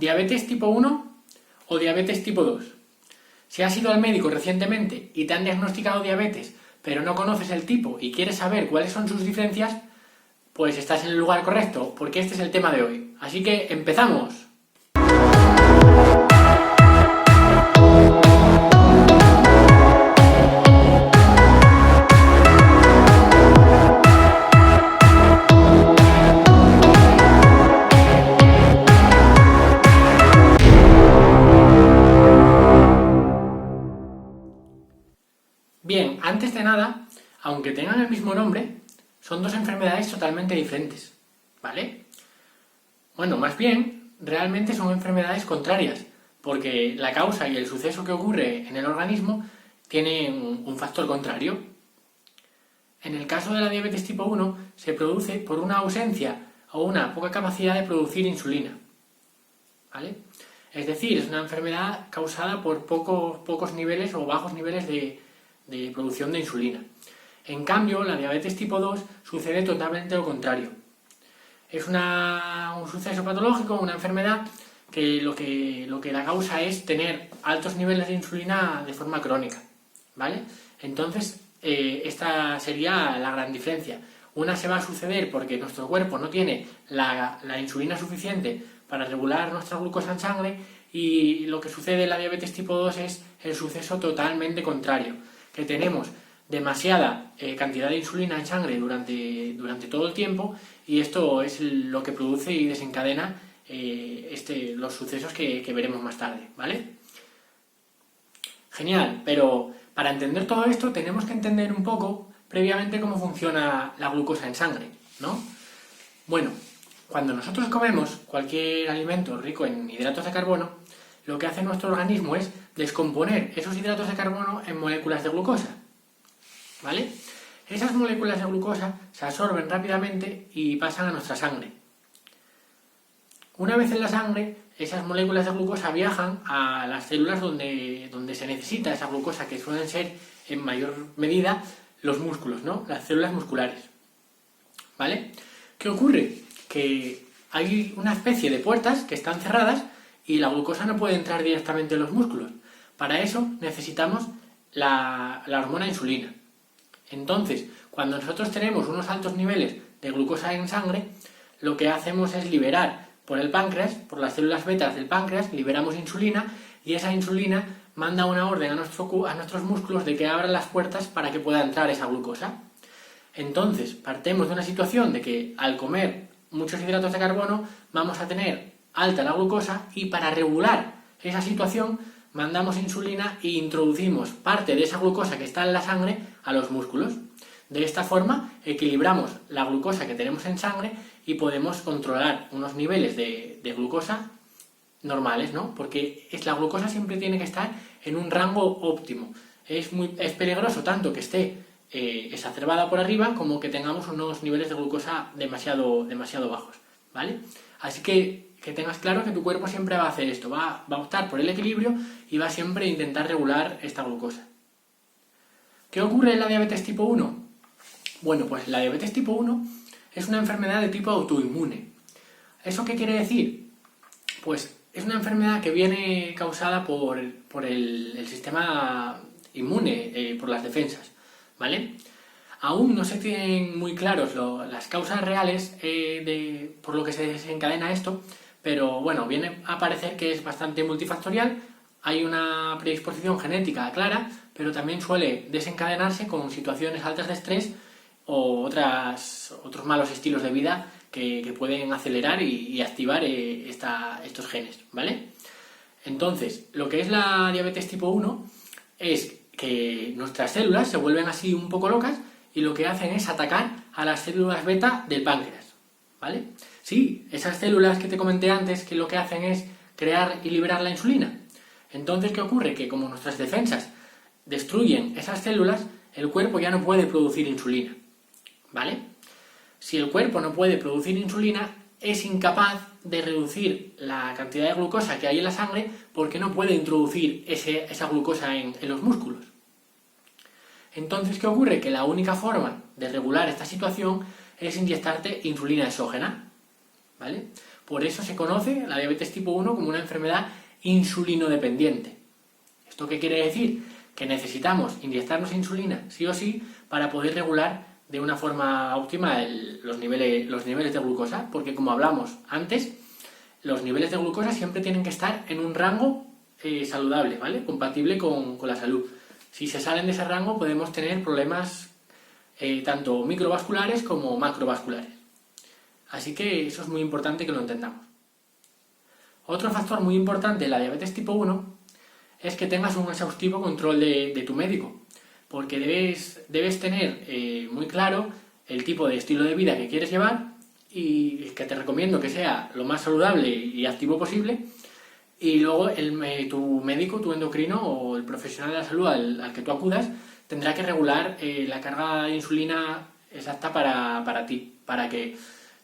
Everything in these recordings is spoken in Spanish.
¿Diabetes tipo 1 o diabetes tipo 2? Si has ido al médico recientemente y te han diagnosticado diabetes, pero no conoces el tipo y quieres saber cuáles son sus diferencias, pues estás en el lugar correcto, porque este es el tema de hoy. Así que ¡empezamos! Bien, antes de nada, aunque tengan el mismo nombre, son dos enfermedades totalmente diferentes, ¿vale? Bueno, más bien, realmente son enfermedades contrarias, porque la causa y el suceso que ocurre en el organismo tienen un factor contrario. En el caso de la diabetes tipo 1, se produce por una ausencia o una poca capacidad de producir insulina, ¿vale? Es decir, es una enfermedad causada por pocos niveles o bajos niveles de producción de insulina. En cambio, la diabetes tipo 2 sucede totalmente lo contrario. Es un suceso patológico, una enfermedad que lo que la causa es tener altos niveles de insulina de forma crónica, ¿vale? Entonces, esta sería la gran diferencia. Una se va a suceder porque nuestro cuerpo no tiene la insulina suficiente para regular nuestra glucosa en sangre, y lo que sucede en la diabetes tipo 2 es el suceso totalmente contrario, que tenemos demasiada cantidad de insulina en sangre durante todo el tiempo, y esto es lo que produce y desencadena los sucesos que veremos más tarde, ¿vale? Genial, pero para entender todo esto tenemos que entender un poco previamente cómo funciona la glucosa en sangre, ¿no? Bueno, cuando nosotros comemos cualquier alimento rico en hidratos de carbono, lo que hace nuestro organismo es descomponer esos hidratos de carbono en moléculas de glucosa, ¿vale? Esas moléculas de glucosa se absorben rápidamente y pasan a nuestra sangre. Una vez en la sangre, esas moléculas de glucosa viajan a las células donde se necesita esa glucosa, que suelen ser en mayor medida los músculos, ¿no? Las células musculares, ¿vale? ¿Qué ocurre? Que hay una especie de puertas que están cerradas y la glucosa no puede entrar directamente en los músculos. Para eso necesitamos la hormona insulina. Entonces, cuando nosotros tenemos unos altos niveles de glucosa en sangre, lo que hacemos es liberar por el páncreas, por las células betas del páncreas, liberamos insulina, y esa insulina manda una orden a nuestros músculos de que abran las puertas para que pueda entrar esa glucosa. Entonces, partemos de una situación de que al comer muchos hidratos de carbono vamos a tener alta la glucosa, y para regular esa situación mandamos insulina e introducimos parte de esa glucosa que está en la sangre a los músculos. De esta forma equilibramos la glucosa que tenemos en sangre y podemos controlar unos niveles de glucosa normales, ¿no? Porque la glucosa siempre tiene que estar en un rango óptimo. Es peligroso tanto que esté exacerbada por arriba como que tengamos unos niveles de glucosa demasiado bajos, ¿vale? Así que tengas claro que tu cuerpo siempre va a hacer esto, va a optar por el equilibrio y va siempre a intentar regular esta glucosa. ¿Qué ocurre en la diabetes tipo 1? Bueno, pues la diabetes tipo 1 es una enfermedad de tipo autoinmune. ¿Eso qué quiere decir? Pues es una enfermedad que viene causada por el sistema inmune, por las defensas, ¿vale? Aún no se tienen muy claros las causas reales por lo que se desencadena esto, pero bueno, viene a parecer que es bastante multifactorial. Hay una predisposición genética clara, pero también suele desencadenarse con situaciones altas de estrés o otros malos estilos de vida que pueden acelerar y activar estos genes, ¿vale? Entonces, lo que es la diabetes tipo 1 es que nuestras células se vuelven así un poco locas y lo que hacen es atacar a las células beta del páncreas, ¿vale? Sí, esas células que te comenté antes, que lo que hacen es crear y liberar la insulina. Entonces, ¿qué ocurre? Que como nuestras defensas destruyen esas células, el cuerpo ya no puede producir insulina, ¿vale? Si el cuerpo no puede producir insulina, es incapaz de reducir la cantidad de glucosa que hay en la sangre, porque no puede introducir esa glucosa en los músculos. Entonces, ¿qué ocurre? Que la única forma de regular esta situación es inyectarte insulina exógena, ¿vale? Por eso se conoce la diabetes tipo 1 como una enfermedad insulinodependiente. ¿Esto qué quiere decir? Que necesitamos inyectarnos insulina sí o sí para poder regular de una forma óptima los niveles de glucosa, porque como hablamos antes, los niveles de glucosa siempre tienen que estar en un rango saludable, ¿vale? Compatible con la salud. Si se salen de ese rango podemos tener problemas tanto microvasculares como macrovasculares. Así que eso es muy importante que lo entendamos. Otro factor muy importante en la diabetes tipo 1 es que tengas un exhaustivo control de tu médico, porque debes tener muy claro el tipo de estilo de vida que quieres llevar y que te recomiendo que sea lo más saludable y activo posible. Y luego tu médico, tu endocrino o el profesional de la salud al que tú acudas tendrá que regular la carga de insulina exacta para ti, para que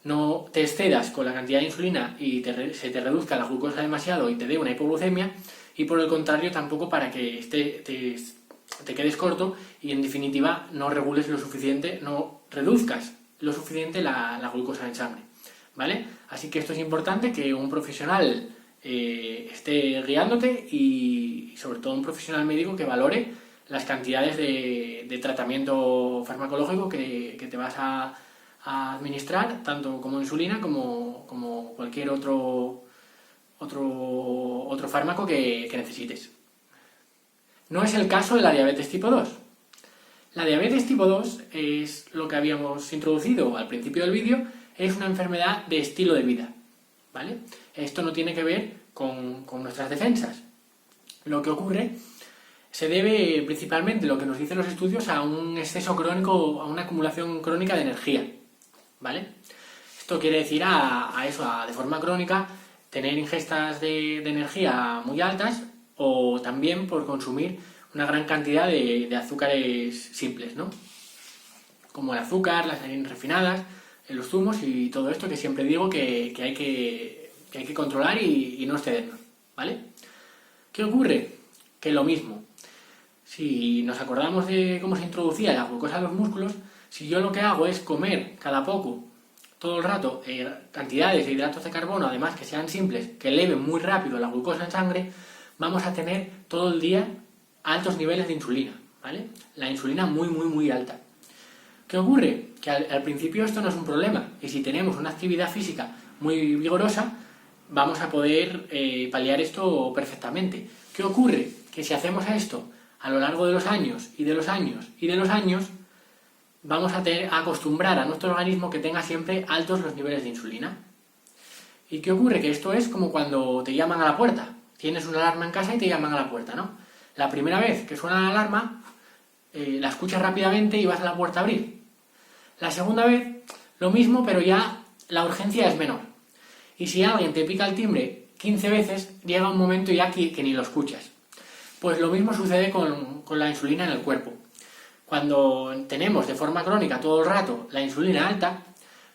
no te excedas con la cantidad de insulina y se te reduzca la glucosa demasiado y te dé una hipoglucemia, y por el contrario tampoco para que te quedes corto y en definitiva no regules lo suficiente, no reduzcas lo suficiente la glucosa en sangre, ¿vale? Así que esto es importante, que un profesional esté guiándote y sobre todo un profesional médico que valore las cantidades de tratamiento farmacológico que te vas a administrar, tanto como insulina como cualquier otro fármaco que necesites. No es el caso de la diabetes tipo 2. La diabetes tipo 2 es lo que habíamos introducido al principio del vídeo, es una enfermedad de estilo de vida, ¿vale? Esto no tiene que ver con nuestras defensas. Lo que ocurre se debe principalmente, lo que nos dicen los estudios, a un exceso crónico, a una acumulación crónica de energía, ¿vale? Esto quiere decir de forma crónica, tener ingestas de energía muy altas, o también por consumir una gran cantidad de azúcares simples, ¿no? Como el azúcar, las harinas refinadas, los zumos y todo esto que siempre digo que hay que controlar y no excedernos, ¿vale? ¿Qué ocurre? Que lo mismo. Si nos acordamos de cómo se introducía la glucosa en los músculos, si yo lo que hago es comer cada poco, todo el rato, cantidades de hidratos de carbono, además que sean simples, que eleven muy rápido la glucosa en sangre, vamos a tener todo el día altos niveles de insulina, ¿vale? La insulina muy, muy, muy alta. ¿Qué ocurre? Que al principio esto no es un problema, y si tenemos una actividad física muy vigorosa, vamos a poder paliar esto perfectamente. ¿Qué ocurre? Que si hacemos esto a lo largo de los años, y de los años, y de los años, vamos a acostumbrar a nuestro organismo que tenga siempre altos los niveles de insulina. ¿Y qué ocurre? Que esto es como cuando te llaman a la puerta. Tienes una alarma en casa y te llaman a la puerta, ¿no? La primera vez que suena la alarma, la escuchas rápidamente y vas a la puerta a abrir. La segunda vez, lo mismo, pero ya la urgencia es menor. Y si alguien te pica el timbre 15 veces, llega un momento ya que ni lo escuchas. Pues lo mismo sucede con la insulina en el cuerpo. Cuando tenemos de forma crónica todo el rato la insulina alta,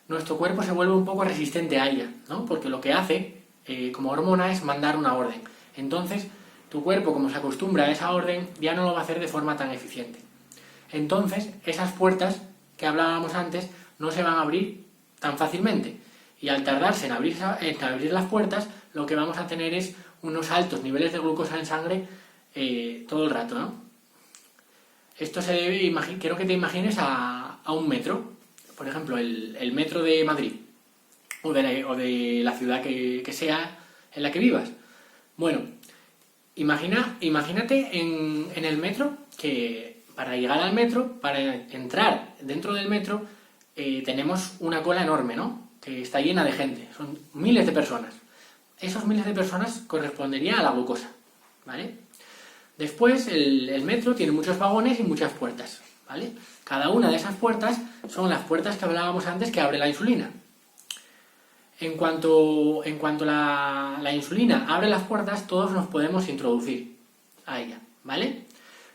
nuestro cuerpo se vuelve un poco resistente a ella, ¿no? Porque lo que hace como hormona es mandar una orden. Entonces, tu cuerpo, como se acostumbra a esa orden, ya no lo va a hacer de forma tan eficiente. Entonces, esas puertas que hablábamos antes no se van a abrir tan fácilmente. Y al tardarse en abrir las puertas, lo que vamos a tener es unos altos niveles de glucosa en sangre todo el rato, ¿no? Esto se debe, quiero que te imagines a un metro. Por ejemplo, el metro de Madrid o de la ciudad que sea en la que vivas. Bueno, imagínate en el metro que para llegar al metro, para entrar dentro del metro, tenemos una cola enorme, ¿no? Que está llena de gente, son miles de personas. Esos miles de personas corresponderían a la glucosa, ¿vale? Después el metro tiene muchos vagones y muchas puertas, ¿vale? Cada una de esas puertas son las puertas que hablábamos antes que abre la insulina. En cuanto la insulina abre las puertas, todos nos podemos introducir a ella, ¿vale?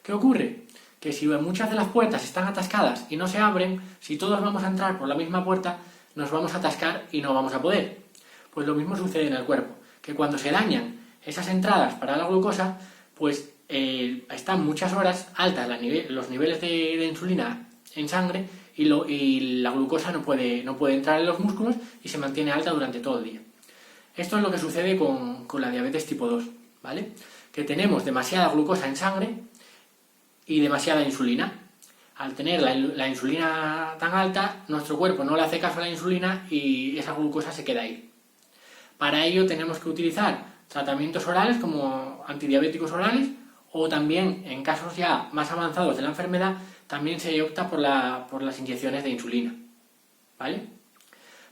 ¿Qué ocurre? Que si muchas de las puertas están atascadas y no se abren, si todos vamos a entrar por la misma puerta, nos vamos a atascar y no vamos a poder. Pues lo mismo sucede en el cuerpo, que cuando se dañan esas entradas para la glucosa, pues están muchas horas altas los niveles de insulina en sangre y la glucosa no puede entrar en los músculos y se mantiene alta durante todo el día. Esto es lo que sucede con la diabetes tipo 2, ¿vale? Que tenemos demasiada glucosa en sangre y demasiada insulina. Al tener la insulina tan alta, nuestro cuerpo no le hace caso a la insulina y esa glucosa se queda ahí. Para ello tenemos que utilizar tratamientos orales como antidiabéticos orales, o también en casos ya más avanzados de la enfermedad también se opta por las inyecciones de insulina, ¿vale?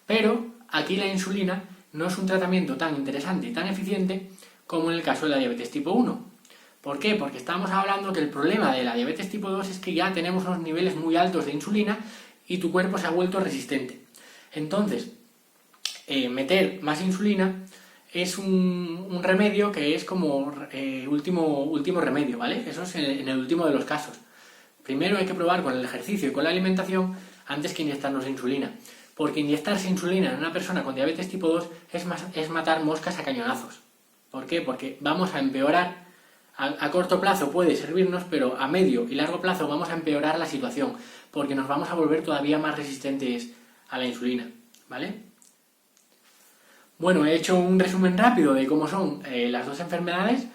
Pero aquí la insulina no es un tratamiento tan interesante y tan eficiente como en el caso de la diabetes tipo 1. ¿Por qué? Porque estamos hablando que el problema de la diabetes tipo 2 es que ya tenemos unos niveles muy altos de insulina y tu cuerpo se ha vuelto resistente. Entonces, meter más insulina es un remedio que es como último remedio, ¿vale? Eso es en el último de los casos. Primero hay que probar con el ejercicio y con la alimentación antes que inyectarnos insulina. Porque inyectarse insulina en una persona con diabetes tipo 2 es matar moscas a cañonazos. ¿Por qué? Porque vamos a empeorar. A corto plazo puede servirnos, pero a medio y largo plazo vamos a empeorar la situación, porque nos vamos a volver todavía más resistentes a la insulina, ¿vale? Bueno, he hecho un resumen rápido de cómo son las dos enfermedades.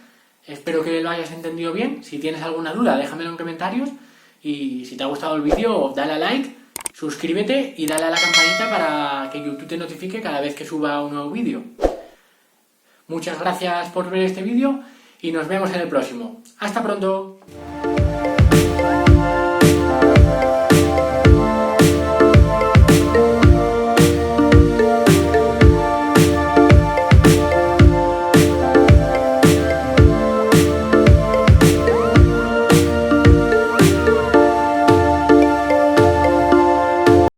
Espero que lo hayas entendido bien. Si tienes alguna duda, déjamelo en comentarios. Y si te ha gustado el vídeo, dale a like, suscríbete y dale a la campanita para que YouTube te notifique cada vez que suba un nuevo vídeo. Muchas gracias por ver este vídeo y nos vemos en el próximo. ¡Hasta pronto!